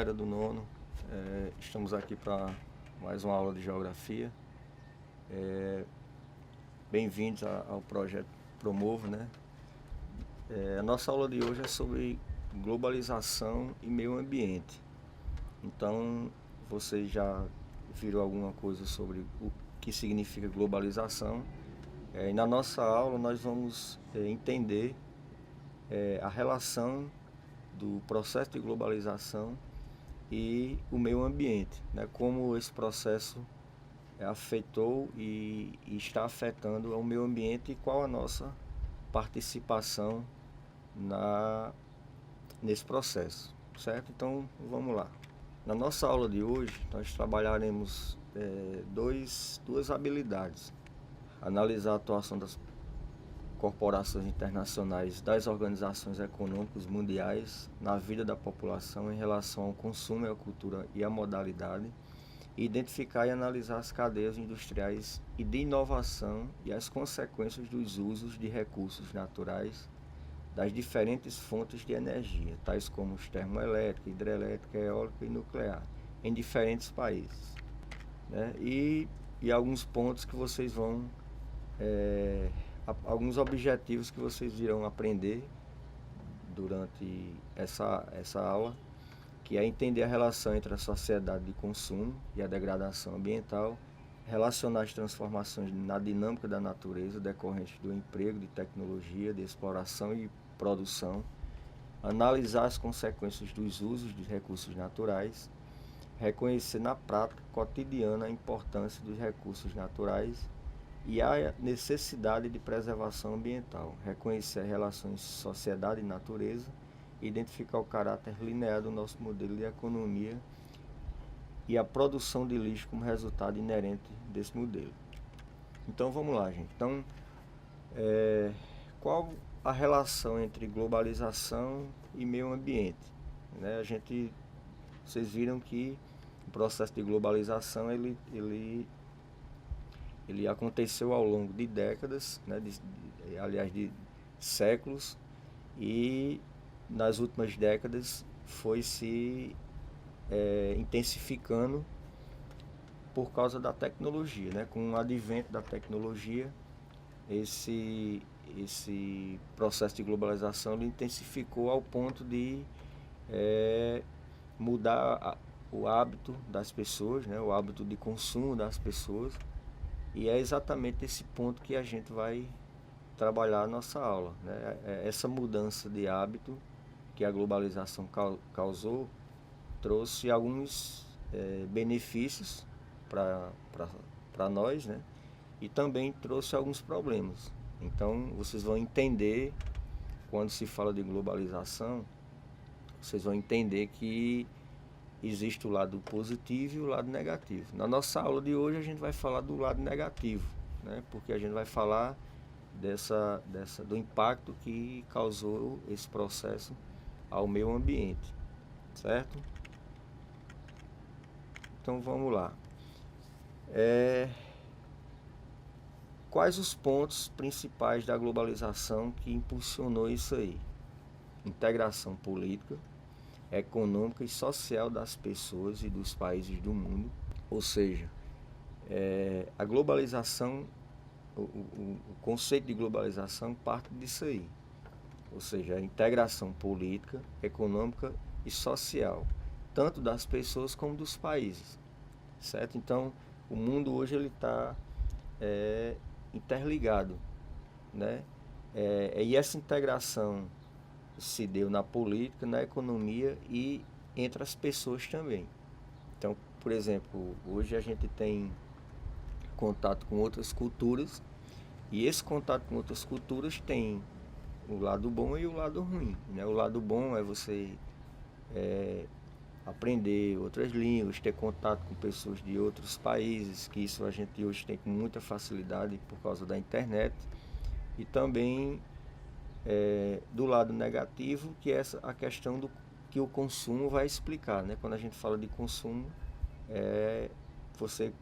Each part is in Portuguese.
galera do nono. Estamos aqui para mais uma aula de geografia. Bem-vindos ao projeto Promovo, né? A nossa aula de hoje é sobre globalização e meio ambiente. Então, vocês já viram alguma coisa sobre o que significa globalização. E na nossa aula nós vamos entender a relação do processo de globalização e o meio ambiente, né? Como esse processo afetou e está afetando o meio ambiente e qual a nossa participação nesse processo, certo? Então vamos lá. Na nossa aula de hoje nós trabalharemos duas habilidades: analisar a atuação das corporações internacionais, das organizações econômicas mundiais na vida da população em relação ao consumo, à cultura e à modalidade, e identificar e analisar as cadeias industriais e de inovação e as consequências dos usos de recursos naturais das diferentes fontes de energia, tais como os termoelétrica, hidrelétrica, eólica e nuclear, em diferentes países, né? E alguns pontos que vocês vão alguns objetivos que vocês irão aprender durante essa aula, que é entender a relação entre a sociedade de consumo e a degradação ambiental, relacionar as transformações na dinâmica da natureza decorrentes do emprego de tecnologia, de exploração e produção, analisar as consequências dos usos de recursos naturais, reconhecer na prática cotidiana a importância dos recursos naturais e a necessidade de preservação ambiental, reconhecer as relações sociedade e natureza, identificar o caráter linear do nosso modelo de economia e a produção de lixo como resultado inerente desse modelo. Então vamos lá, gente. Então, qual a relação entre globalização e meio ambiente? Né? Vocês viram que o processo de globalização ele aconteceu ao longo de décadas, né, aliás, de séculos, e nas últimas décadas foi se intensificando por causa da tecnologia, né? Com o advento da tecnologia, esse processo de globalização ele intensificou ao ponto de mudar o hábito das pessoas, né? O hábito de consumo das pessoas. E é exatamente esse ponto que a gente vai trabalhar a nossa aula, né? Essa mudança de hábito que a globalização causou trouxe alguns benefícios para nós, né? E também trouxe alguns problemas. Então vocês vão entender, quando se fala de globalização, vocês vão entender que existe o lado positivo e o lado negativo. Na nossa aula de hoje a gente vai falar do lado negativo, né? Porque a gente vai falar do impacto que causou esse processo ao meio ambiente, certo? Então vamos lá. Quais os pontos principais da globalização que impulsionou isso aí? Integração política, econômica e social das pessoas e dos países do mundo. Ou seja, a globalização, o conceito de globalização parte disso aí. Ou seja, a integração política, econômica e social, tanto das pessoas como dos países, certo? Então, o mundo hoje ele está interligado, né? E essa integração se deu na política, na economia e entre as pessoas também. Então, por exemplo, hoje a gente tem contato com outras culturas e esse contato com outras culturas tem o lado bom e o lado ruim, né? O lado bom é você aprender outras línguas, ter contato com pessoas de outros países, que isso a gente hoje tem com muita facilidade por causa da internet. E também do lado negativo, que é a questão que o consumo vai explicar, né? Quando a gente fala de consumo, você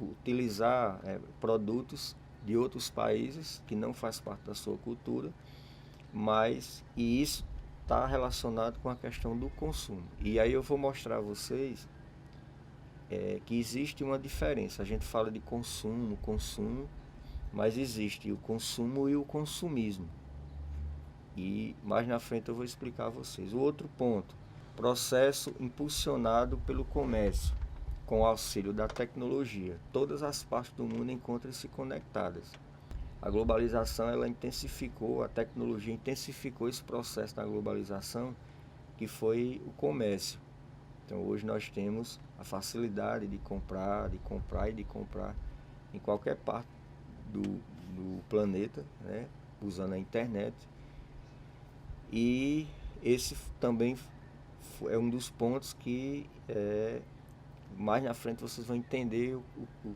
utilizar produtos de outros países que não faz parte da sua cultura, e isso está relacionado com a questão do consumo. E aí eu vou mostrar a vocês que existe uma diferença. A gente fala de consumo, mas existe o consumo e o consumismo. E mais na frente eu vou explicar a vocês. O outro ponto, processo impulsionado pelo comércio, com o auxílio da tecnologia. Todas as partes do mundo encontram-se conectadas. A globalização, ela intensificou, a tecnologia intensificou esse processo da globalização, que foi o comércio. Então hoje nós temos a facilidade de comprar em qualquer parte do planeta, né, usando a internet. E esse também é um dos pontos que mais na frente vocês vão entender o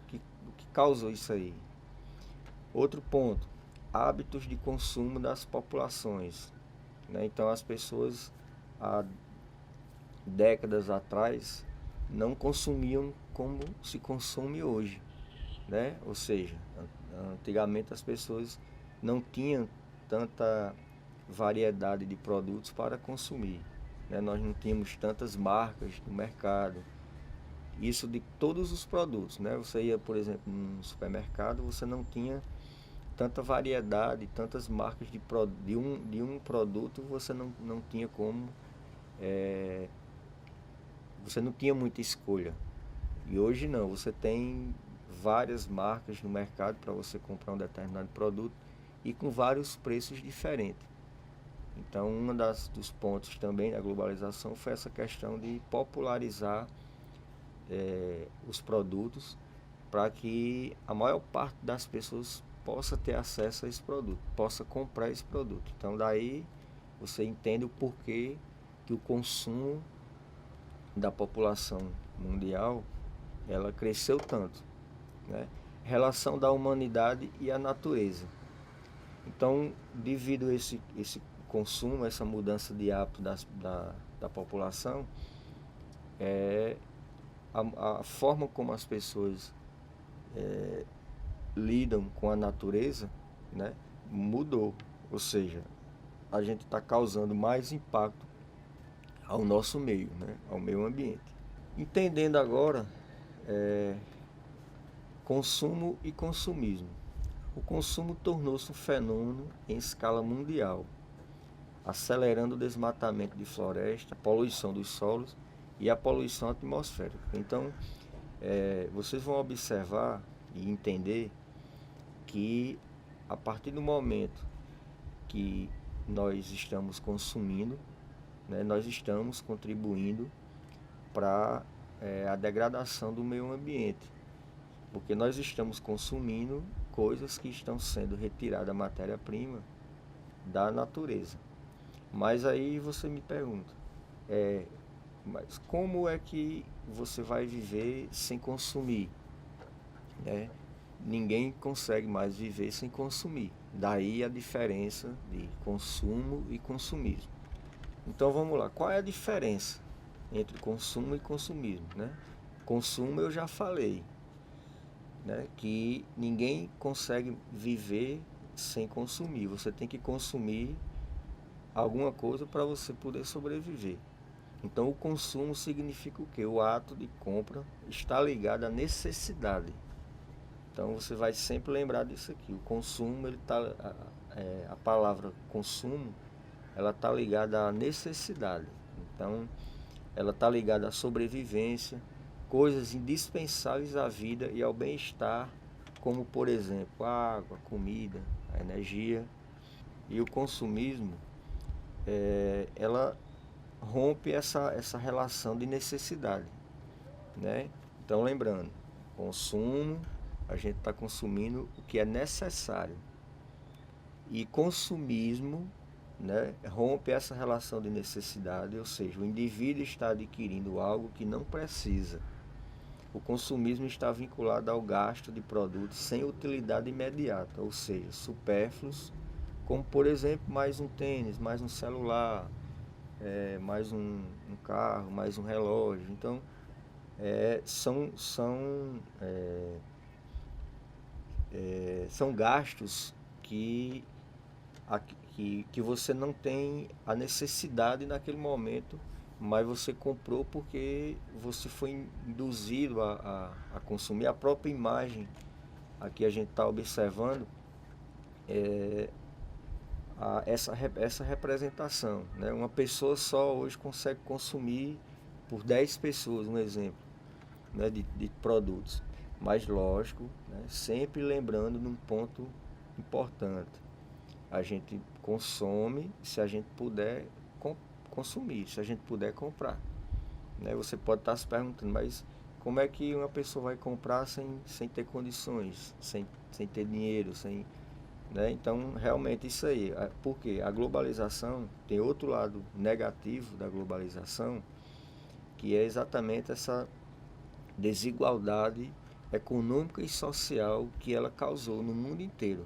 que causou isso aí. Outro ponto, hábitos de consumo das populações, né? Então as pessoas há décadas atrás não consumiam como se consome hoje, né? Ou seja, antigamente as pessoas não tinham tanta variedade de produtos para consumir, né? Nós não tínhamos tantas marcas no mercado, isso de todos os produtos, né? Você ia, por exemplo, num supermercado, você não tinha tanta variedade, tantas marcas de um produto, você não tinha como, você não tinha muita escolha. E hoje não, você tem várias marcas no mercado para você comprar um determinado produto e com vários preços diferentes. Então, dos pontos também da globalização foi essa questão de popularizar os produtos para que a maior parte das pessoas possa ter acesso a esse produto, possa comprar esse produto. Então daí você entende o porquê que o consumo da população mundial ela cresceu tanto, né? Relação da humanidade e a natureza. Então, devido a esse consumo, essa mudança de hábito da população, a forma como as pessoas lidam com a natureza, né, mudou. Ou seja, a gente está causando mais impacto ao nosso meio, né, ao meio ambiente. Entendendo agora consumo e consumismo. O consumo tornou-se um fenômeno em escala mundial, acelerando o desmatamento de floresta, a poluição dos solos e a poluição atmosférica. Então, vocês vão observar e entender que a partir do momento que nós estamos consumindo, né, nós estamos contribuindo para a degradação do meio ambiente, porque nós estamos consumindo coisas que estão sendo retiradas da matéria-prima da natureza. Mas aí você me pergunta, mas como é que você vai viver sem consumir, né? Ninguém consegue mais viver sem consumir. Daí a diferença de consumo e consumismo. Então vamos lá, qual é a diferença entre consumo e consumismo, né? Consumo eu já falei, né, que ninguém consegue viver sem consumir. Você tem que consumir alguma coisa para você poder sobreviver. Então o consumo significa o quê? O ato de compra está ligado à necessidade. Então você vai sempre lembrar disso aqui. O consumo, a palavra consumo, ela está ligada à necessidade. Então ela está ligada à sobrevivência, coisas indispensáveis à vida e ao bem-estar, como por exemplo a água, a comida, a energia. E o consumismo, ela rompe essa relação de necessidade, né? Então lembrando, consumo, a gente está consumindo o que é necessário. E consumismo, né, rompe essa relação de necessidade, ou seja, o indivíduo está adquirindo algo que não precisa. O consumismo está vinculado ao gasto de produtos sem utilidade imediata, ou seja, supérfluos, como por exemplo mais um tênis, mais um celular, mais um carro, mais um relógio. Então são gastos que que você não tem a necessidade naquele momento, mas você comprou porque você foi induzido a consumir a própria imagem. Aqui a gente está observando essa representação, né? Uma pessoa só hoje consegue consumir por 10 pessoas, um exemplo, né, de produtos. Mas lógico, né, sempre lembrando num ponto importante. A gente consome se a gente puder consumir, se a gente puder comprar. Né? Você pode estar se perguntando, mas como é que uma pessoa vai comprar sem ter condições, sem ter dinheiro, sem, né? Então, realmente isso aí. Porque a globalização tem outro lado negativo da globalização, que é exatamente essa desigualdade econômica e social que ela causou no mundo inteiro.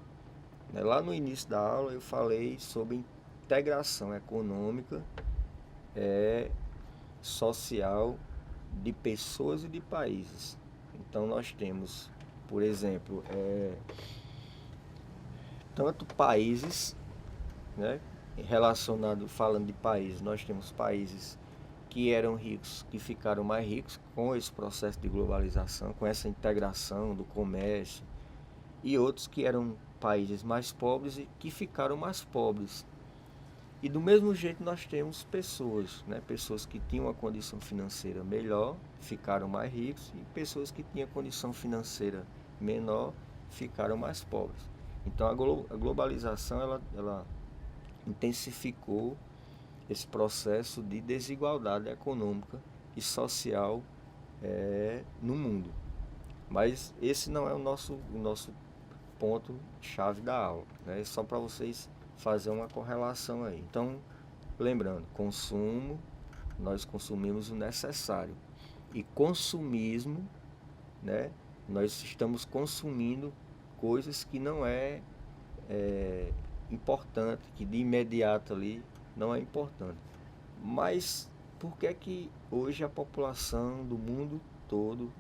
Né? Lá no início da aula eu falei sobre integração econômica, social de pessoas e de países. Então nós temos, por exemplo, tanto países, né, falando de países, nós temos países que eram ricos, que ficaram mais ricos com esse processo de globalização, com essa integração do comércio, e outros que eram países mais pobres e que ficaram mais pobres. E do mesmo jeito nós temos pessoas, né? Pessoas que tinham uma condição financeira melhor, ficaram mais ricos, e pessoas que tinham condição financeira menor, ficaram mais pobres. Então a globalização ela intensificou esse processo de desigualdade econômica e social no mundo. Mas esse não é o nosso ponto-chave da aula, né? É só para vocês fazer uma correlação aí. Então, lembrando, consumo, nós consumimos o necessário. E consumismo, né? Nós estamos consumindo coisas que não é importante, que de imediato ali não é importante. Mas por que é que hoje a população do mundo todo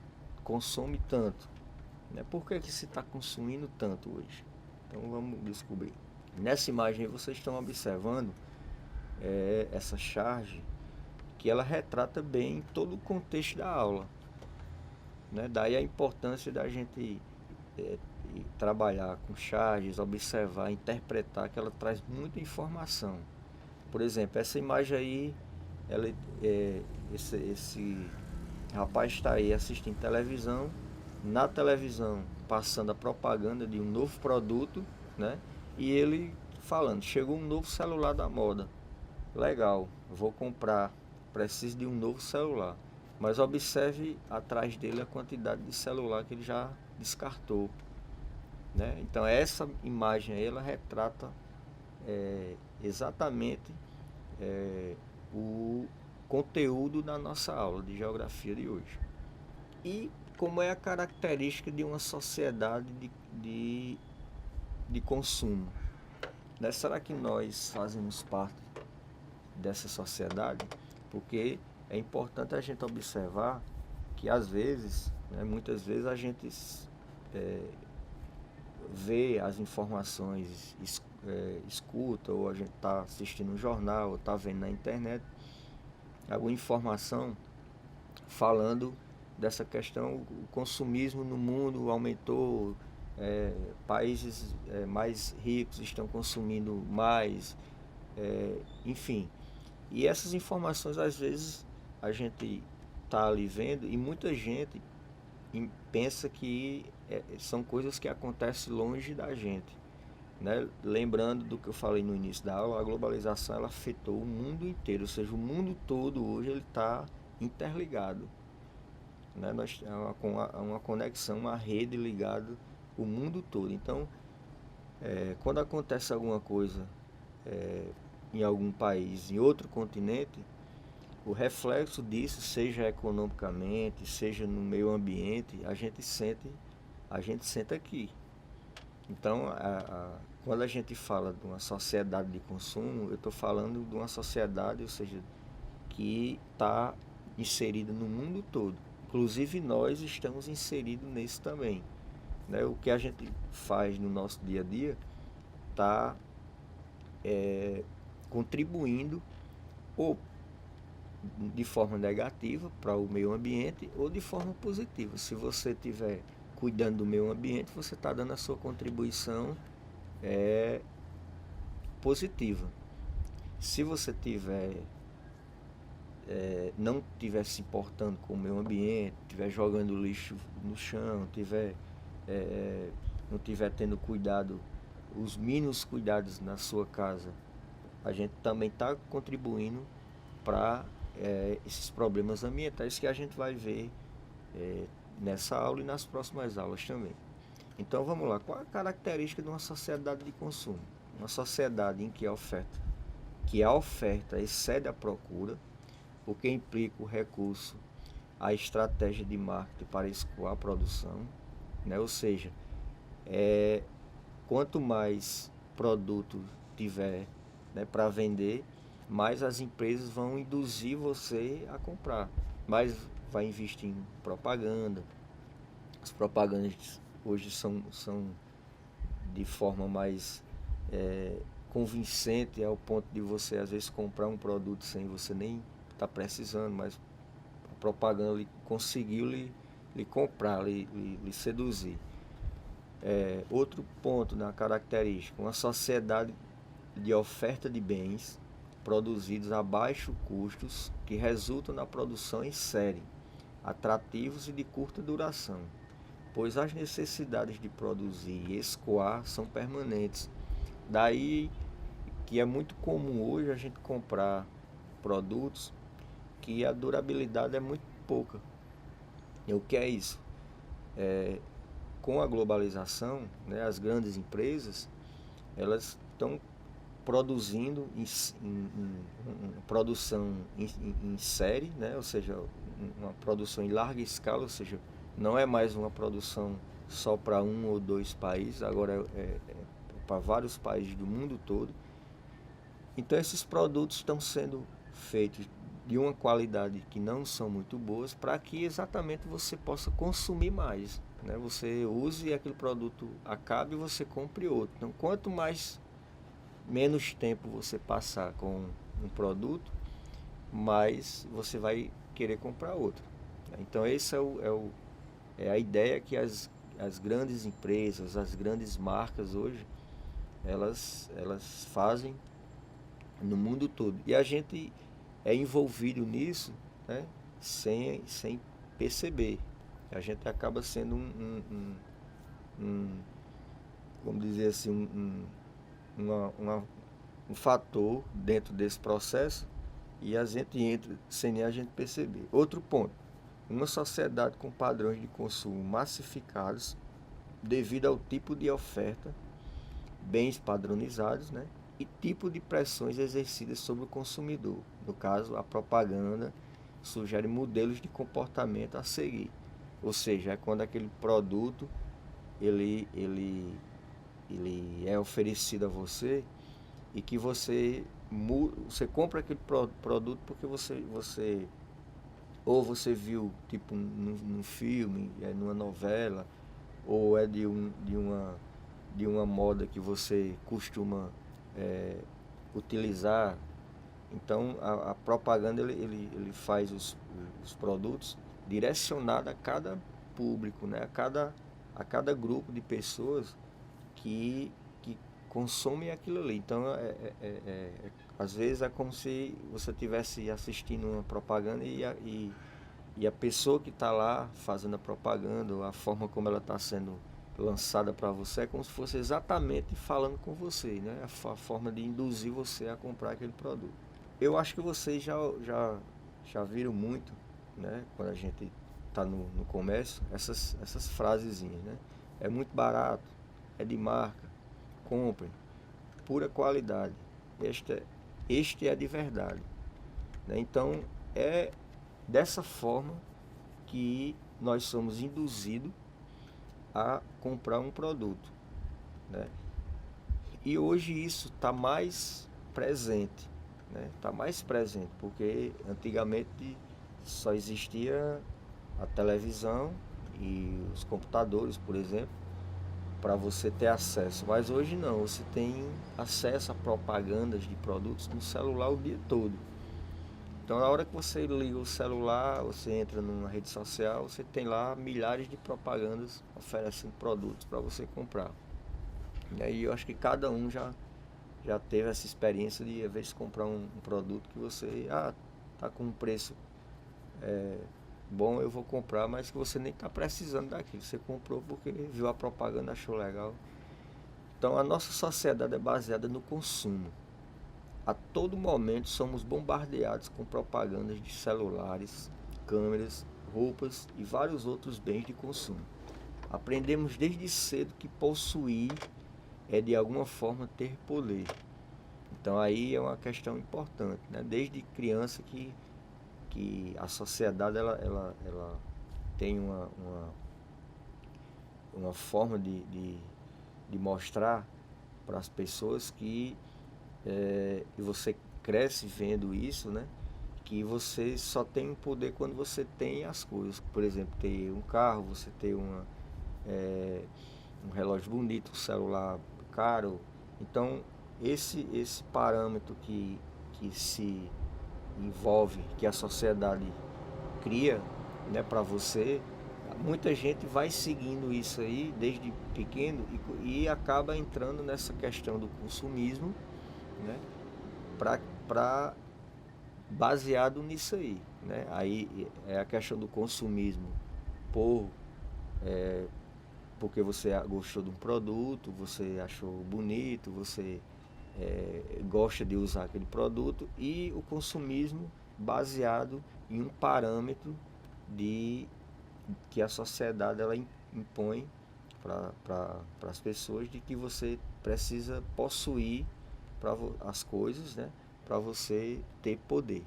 consome tanto? Né? Por que é que se está consumindo tanto hoje? Então vamos descobrir. Nessa imagem aí vocês estão observando essa charge, que ela retrata bem todo o contexto da aula. Né? Daí a importância da gente trabalhar com charges, observar, interpretar, que ela traz muita informação. Por exemplo, essa imagem aí, esse rapaz está aí assistindo televisão, na televisão passando a propaganda de um novo produto, né? E ele falando, chegou um novo celular da moda, legal, vou comprar, preciso de um novo celular. Mas observe atrás dele a quantidade de celular que ele já descartou. Né? Então essa imagem aí, ela retrata exatamente o conteúdo da nossa aula de geografia de hoje. E como é a característica de uma sociedade de consumo. Né? Será que nós fazemos parte dessa sociedade? Porque é importante a gente observar que às vezes, né, muitas vezes a gente vê as informações, escuta, ou a gente está assistindo um jornal, ou está vendo na internet alguma informação falando dessa questão, o consumismo no mundo aumentou, países mais ricos estão consumindo mais, enfim. E essas informações às vezes a gente está ali vendo e muita gente pensa que são coisas que acontecem longe da gente. Né? Lembrando do que eu falei no início da aula, a globalização ela afetou o mundo inteiro, ou seja, o mundo todo hoje ele está interligado. Né? Nós uma conexão, uma rede ligada o mundo todo. Então, quando acontece alguma coisa em algum país, em outro continente, o reflexo disso, seja economicamente, seja no meio ambiente, a gente sente aqui. Então, quando a gente fala de uma sociedade de consumo, eu estou falando de uma sociedade, ou seja, que está inserida no mundo todo. Inclusive nós estamos inseridos nisso também. Né? O que a gente faz no nosso dia a dia está contribuindo ou de forma negativa para o meio ambiente ou de forma positiva. Se você estiver cuidando do meio ambiente, você está dando a sua contribuição positiva. Se você não estiver se importando com o meio ambiente, estiver jogando lixo no chão, não estiver tendo cuidado, os mínimos cuidados na sua casa, a gente também está contribuindo para esses problemas ambientais que a gente vai ver nessa aula e nas próximas aulas também. Então vamos lá, qual é a característica de uma sociedade de consumo? Uma sociedade em que a oferta excede a procura, o que implica o recurso à estratégia de marketing para escoar a produção, né? Ou seja, quanto mais produto tiver, né, para vender, mais as empresas vão induzir você a comprar, mais vai investir em propaganda. As propagandas hoje são de forma mais convincente, ao ponto de você às vezes comprar um produto sem você nem estar precisando, mas a propaganda conseguiu lhe comprar, lhe seduzir. Outro ponto na característica, uma sociedade de oferta de bens produzidos a baixos custos que resultam na produção em série, atrativos e de curta duração, pois as necessidades de produzir e escoar são permanentes. Daí que é muito comum hoje a gente comprar produtos que a durabilidade é muito pouca. E o que é isso? Com a globalização, né, as grandes empresas, elas estão produzindo produção em série, né? Ou seja, uma produção em larga escala, ou seja, não é mais uma produção só para um ou dois países, agora é para vários países do mundo todo. Então esses produtos estão sendo feitos de uma qualidade que não são muito boas, para que exatamente você possa consumir mais, né? Você use e aquele produto acabe e você compre outro. Então quanto menos tempo você passar com um produto, mais você vai querer comprar outro. Então essa é a ideia que as grandes empresas, as grandes marcas hoje, elas fazem no mundo todo. E a gente é envolvido nisso, né, sem perceber. A gente acaba sendo vamos dizer assim, um fator dentro desse processo, e a gente entra sem nem a gente perceber. Outro ponto, uma sociedade com padrões de consumo massificados devido ao tipo de oferta, bens padronizados, né, e tipo de pressões exercidas sobre o consumidor. No caso, a propaganda sugere modelos de comportamento a seguir. Ou seja, é quando aquele produto ele é oferecido a você, e que você compra aquele produto porque você ou você viu tipo num filme, numa novela, ou é de uma moda que você costuma utilizar. Então a propaganda ele faz os produtos direcionados a cada público, né? A cada grupo de pessoas que consomem aquilo ali. Então às vezes é como se você estivesse assistindo uma propaganda e a pessoa que está lá fazendo a propaganda, a forma como ela está sendo lançada para você, é como se fosse exatamente falando com você, né? A forma de induzir você a comprar aquele produto. Eu acho que vocês já viram muito, né, quando a gente está no comércio, essas frasezinhas, né? É muito barato, é de marca, comprem, pura qualidade, este é de verdade, né? Então é dessa forma que nós somos induzidos a comprar um produto, né? E hoje isso está mais presente, né? Está mais presente, porque antigamente só existia a televisão e os computadores, por exemplo, para você ter acesso. Mas hoje não, você tem acesso a propagandas de produtos no celular o dia todo. Então, na hora que você liga o celular, você entra numa rede social, você tem lá milhares de propagandas oferecendo produtos para você comprar. E aí eu acho que cada um já teve essa experiência de, às vezes, comprar um produto que você, tá com um preço bom, eu vou comprar, mas que você nem está precisando daquilo. Você comprou porque viu a propaganda, achou legal. Então, a nossa sociedade é baseada no consumo. A todo momento somos bombardeados com propagandas de celulares, câmeras, roupas e vários outros bens de consumo. Aprendemos desde cedo que possuir é de alguma forma ter poder. Então aí é uma questão importante, né? Desde criança que a sociedade ela tem uma forma de mostrar para as pessoas que e você cresce vendo isso, né? Que você só tem poder quando você tem as coisas. Por exemplo, ter um carro, você ter um relógio bonito, um celular caro. Então, esse parâmetro que se envolve, que a sociedade cria, né, para você, muita gente vai seguindo isso aí desde pequeno e acaba entrando nessa questão do consumismo, né, para baseado nisso aí, né? Aí é a questão do consumismo por porque você gostou de um produto, você achou bonito, você gosta de usar aquele produto, e o consumismo baseado em um parâmetro de que a sociedade ela impõe para as pessoas, de que você precisa possuir as coisas, né, para você ter poder.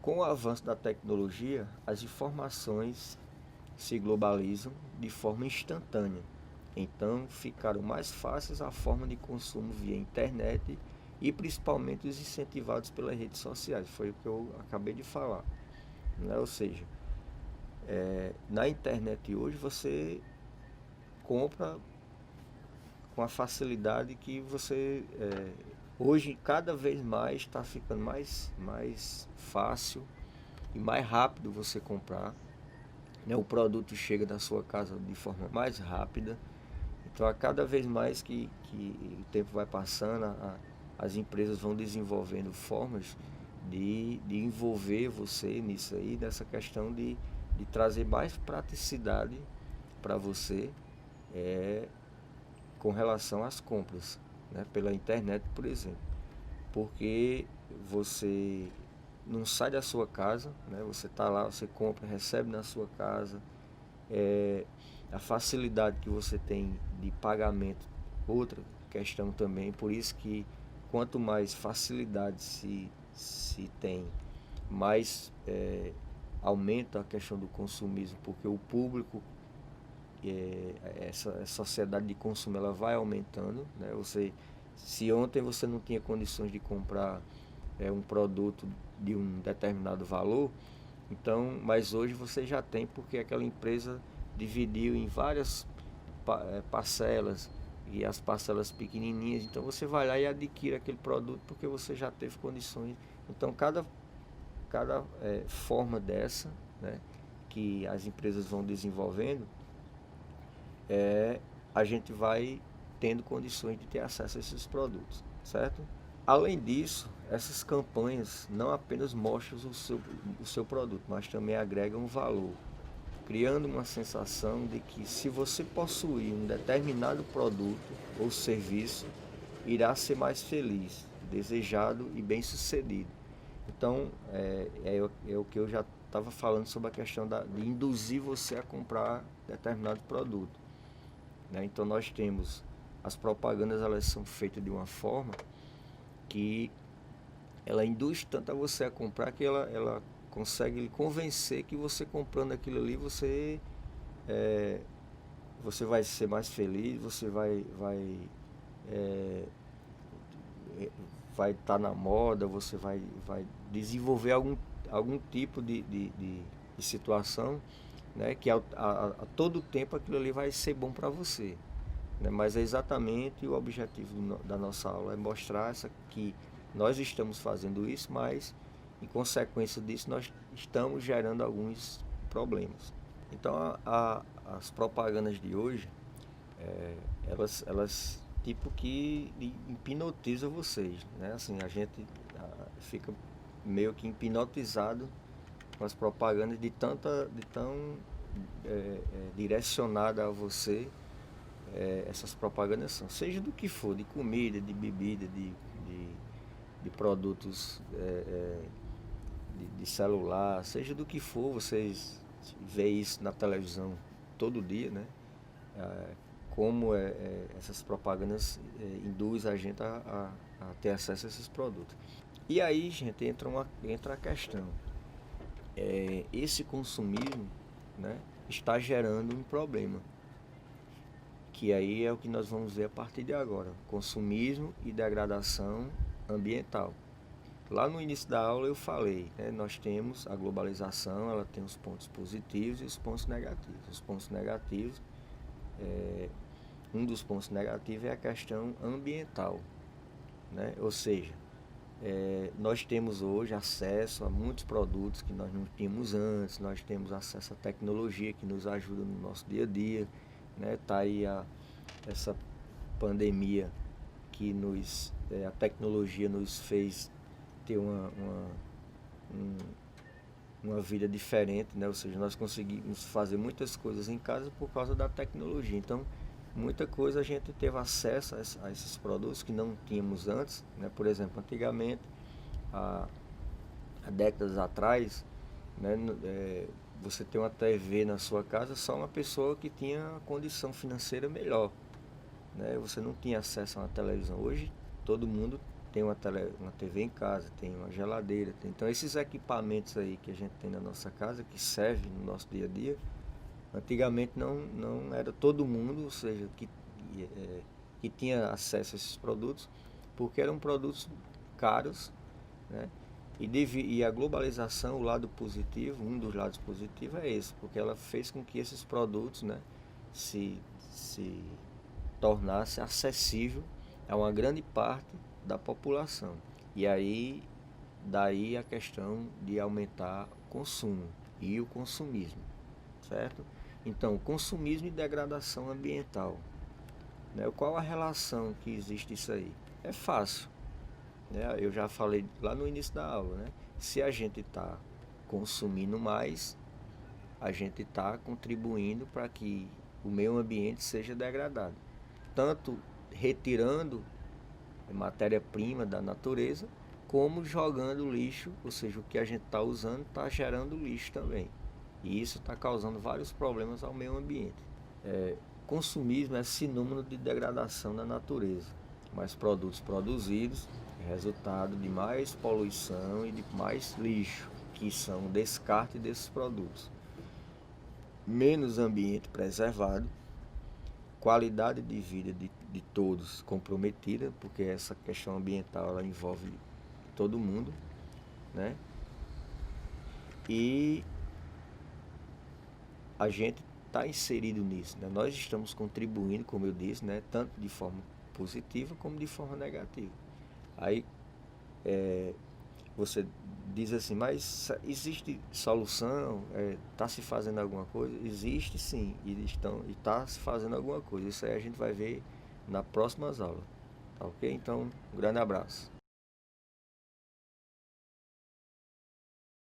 Com o avanço da tecnologia, as informações se globalizam de forma instantânea. Então, ficaram mais fáceis a forma de consumo via internet e principalmente os incentivados pelas redes sociais. Foi o que eu acabei de falar, né? Ou seja, na internet hoje você compra com a facilidade que você hoje cada vez mais está ficando mais fácil e mais rápido você comprar, né? O produto chega na sua casa de forma mais rápida. Então, a cada vez mais que o tempo vai passando, as empresas vão desenvolvendo formas de envolver você nisso aí, dessa questão de trazer mais praticidade para você com relação às compras, né? Pela internet, por exemplo. Porque você não sai da sua casa, né? Você está lá, você compra, recebe na sua casa. A facilidade que você tem de pagamento, outra questão também. Por isso que quanto mais facilidade se tem, mais aumenta a questão do consumismo, porque o público, essa sociedade de consumo, ela vai aumentando, né? Se ontem você não tinha condições de comprar um produto de um determinado valor, então, mas hoje você já tem, porque aquela empresa dividiu em várias parcelas, e as parcelas pequenininhas, então você vai lá e adquire aquele produto porque você já teve condições. Então, cada forma dessa, né, que as empresas vão desenvolvendo, a gente vai tendo condições de ter acesso a esses produtos, certo? Além disso, essas campanhas não apenas mostram o seu produto, mas também agregam valor, criando uma sensação de que, se você possuir um determinado produto ou serviço, irá ser mais feliz, desejado e bem-sucedido. Então, é o que eu já estava falando sobre a questão de induzir você a comprar determinado produto, né? Então, nós temos as propagandas, elas são feitas de uma forma que ela induz tanto a você a comprar, que ela consegue lhe convencer que você comprando aquilo ali, você vai ser mais feliz, você vai estar na moda, você vai desenvolver algum tipo de situação, né, que a todo tempo aquilo ali vai ser bom para você. né? Mas é exatamente o objetivo da nossa aula, é mostrar que nós estamos fazendo isso, mas em consequência disso nós estamos gerando alguns problemas. Então as propagandas de hoje, elas tipo que hipnotizam vocês, né? Assim, a gente fica meio que hipnotizado com as propagandas de tão direcionada a você. Essas propagandas são, seja do que for, de comida, de bebida, de produtos, de celular, seja do que for, vocês veem isso na televisão todo dia, né? Como essas propagandas induzem a gente a ter acesso a esses produtos. E aí, gente, entra a questão. Esse consumismo, né, está gerando um problema, que aí é o que nós vamos ver a partir de agora: consumismo e degradação ambiental. Lá no início da aula eu falei, né, nós temos a globalização, ela tem os pontos positivos e os pontos negativos. Os pontos negativos, um dos pontos negativos é a questão ambiental, né? Ou seja, nós temos hoje acesso a muitos produtos que nós não tínhamos antes, nós temos acesso à tecnologia que nos ajuda no nosso dia a dia, né? Tá aí essa pandemia que a tecnologia nos fez ter uma vida diferente, né? Ou seja, nós conseguimos fazer muitas coisas em casa por causa da tecnologia. Então, muita coisa a gente teve acesso a esses produtos que não tínhamos antes, né? Por exemplo, antigamente, há décadas atrás, né, você tem uma TV na sua casa, só uma pessoa que tinha condição financeira melhor, né? Você não tinha acesso a uma televisão. Hoje todo mundo tem uma TV em casa, tem uma geladeira, então esses equipamentos aí que a gente tem na nossa casa, que servem no nosso dia a dia, antigamente não era todo mundo, ou seja, que tinha acesso a esses produtos, porque eram produtos caros, né? E a globalização, o lado positivo, um dos lados positivos é esse, porque ela fez com que esses produtos, né, se tornasse acessível a uma grande parte da população. E aí, daí a questão de aumentar o consumo e o consumismo, certo? Então, consumismo e degradação ambiental, né? Qual a relação que existe isso aí? É fácil, né? Eu já falei lá no início da aula, né? Se a gente está consumindo mais, a gente está contribuindo para que o meio ambiente seja degradado, tanto retirando matéria-prima da natureza, como jogando lixo, ou seja, o que a gente está usando está gerando lixo também. E isso está causando vários problemas ao meio ambiente. Consumismo é sinônimo de degradação da natureza, mais produtos produzidos é resultado de mais poluição e de mais lixo, que são o descarte desses produtos. Menos ambiente preservado, qualidade de vida de todos comprometida, porque essa questão ambiental ela envolve todo mundo, né? E a gente está inserido nisso, né? Nós estamos contribuindo, como eu disse, né? Tanto de forma positiva como de forma negativa. Aí você diz assim, mas existe solução? Está se fazendo alguma coisa? Existe sim, e está se fazendo alguma coisa. Isso aí a gente vai ver nas próximas aulas, tá ok? Então, um grande abraço.